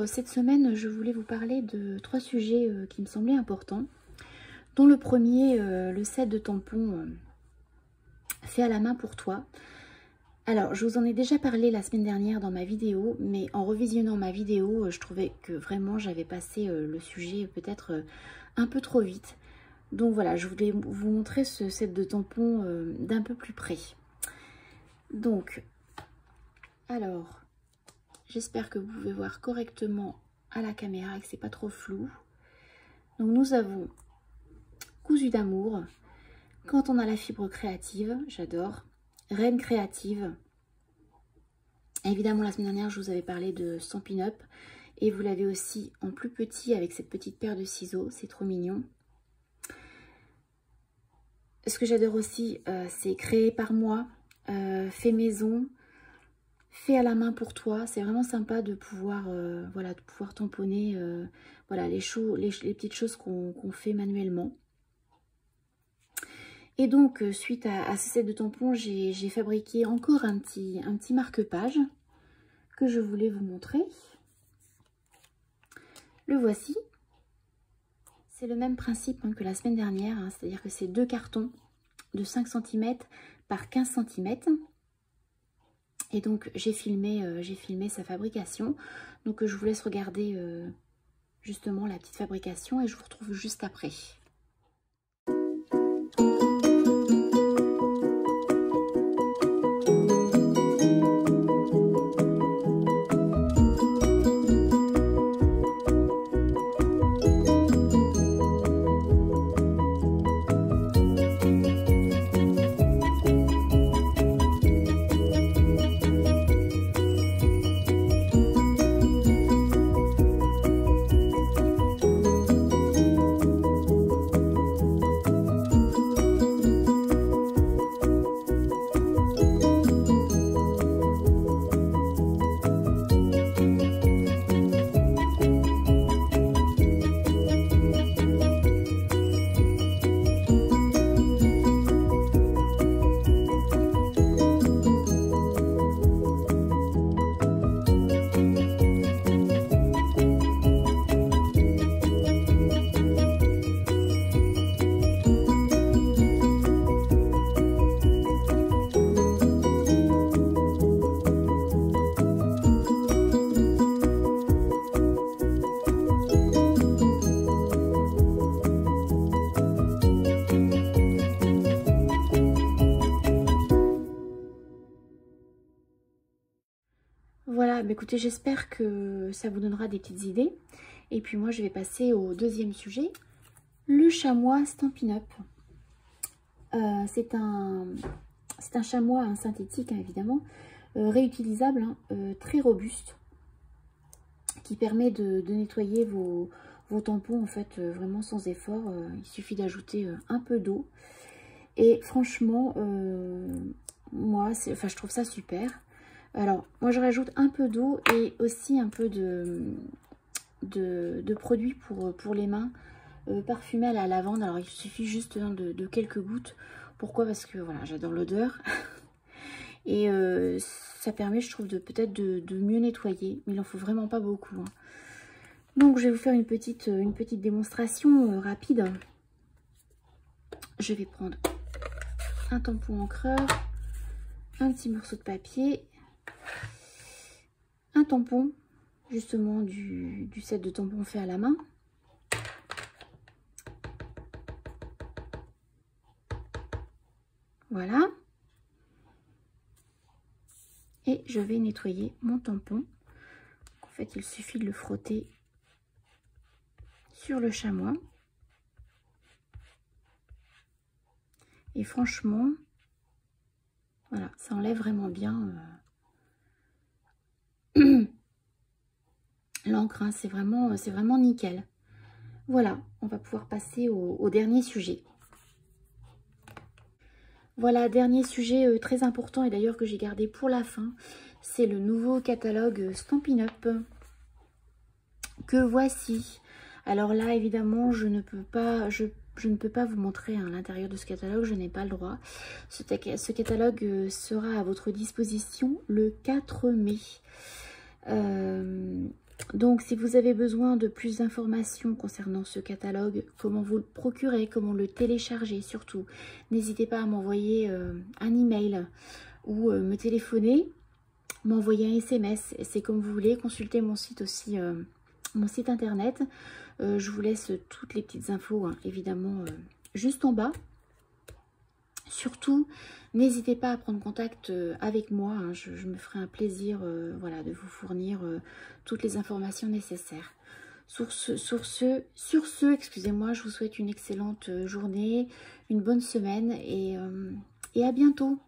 cette semaine, je voulais vous parler de 3 sujets qui me semblaient importants, dont le premier, le set de tampons fait à la main pour toi. Alors, je vous en ai déjà parlé la semaine dernière dans ma vidéo, mais en revisionnant ma vidéo, je trouvais que vraiment j'avais passé le sujet peut-être un peu trop vite. Donc voilà, je voulais vous montrer ce set de tampons d'un peu plus près. Donc, alors, j'espère que vous pouvez voir correctement à la caméra et que c'est pas trop flou. Donc nous avons Cousu d'amour, Quand on a la fibre créative, j'adore, Reine créative. Évidemment, la semaine dernière, je vous avais parlé de Stampin' Up et vous l'avez aussi en plus petit avec cette petite paire de ciseaux, c'est trop mignon. Ce que j'adore aussi, c'est créé par moi, fait maison, fait à la main pour toi. C'est vraiment sympa de pouvoir, voilà, de pouvoir tamponner voilà, les petites choses qu'on fait manuellement. Et donc, suite à ce set de tampons, j'ai fabriqué encore un petit marque-page que je voulais vous montrer. Le voici. C'est le même principe que la semaine dernière, hein, c'est-à-dire que c'est 2 cartons de 5 cm par 15 cm. Et donc, j'ai filmé sa fabrication. Donc, je vous laisse regarder justement la petite fabrication et je vous retrouve juste après. Voilà, bah écoutez, j'espère que ça vous donnera des petites idées. Et puis moi, je vais passer au deuxième sujet, le chamois Stampin' Up. C'est un chamois synthétique, hein, évidemment, réutilisable, hein, très robuste, qui permet de nettoyer vos tampons, en fait, vraiment sans effort. Il suffit d'ajouter un peu d'eau. Et franchement, moi, je trouve ça super. Alors, moi, je rajoute un peu d'eau et aussi un peu de produit pour les mains, parfumé à la lavande. Alors, il suffit juste de quelques gouttes. Pourquoi? Parce que, voilà, j'adore l'odeur. Et ça permet, je trouve, peut-être de mieux nettoyer. Mais il n'en faut vraiment pas beaucoup, hein. Donc, je vais vous faire une petite démonstration rapide. Je vais prendre un tampon encreur, un petit morceau de papier, un tampon justement du set de tampons fait à la main, voilà, et je vais nettoyer mon tampon. En fait, il suffit de le frotter sur le chamois et franchement, voilà, ça enlève vraiment bien l'encre, hein, c'est vraiment nickel. Voilà, on va pouvoir passer au dernier sujet. Voilà, dernier sujet très important et d'ailleurs que j'ai gardé pour la fin, c'est le nouveau catalogue Stampin' Up que voici. Alors là, évidemment, je ne peux pas vous montrer l'intérieur de ce catalogue, je n'ai pas le droit. Ce catalogue sera à votre disposition le 4 mai. Donc, si vous avez besoin de plus d'informations concernant ce catalogue, comment vous le procurer, comment le télécharger surtout, n'hésitez pas à m'envoyer un email ou me téléphoner, m'envoyer un SMS. C'est comme vous voulez. Consultez mon site aussi, mon site internet. Je vous laisse toutes les petites infos, hein, évidemment, juste en bas. Surtout, n'hésitez pas à prendre contact avec moi. Hein, je me ferai un plaisir voilà, de vous fournir toutes les informations nécessaires. Sur ce, excusez-moi, je vous souhaite une excellente journée, une bonne semaine et à bientôt.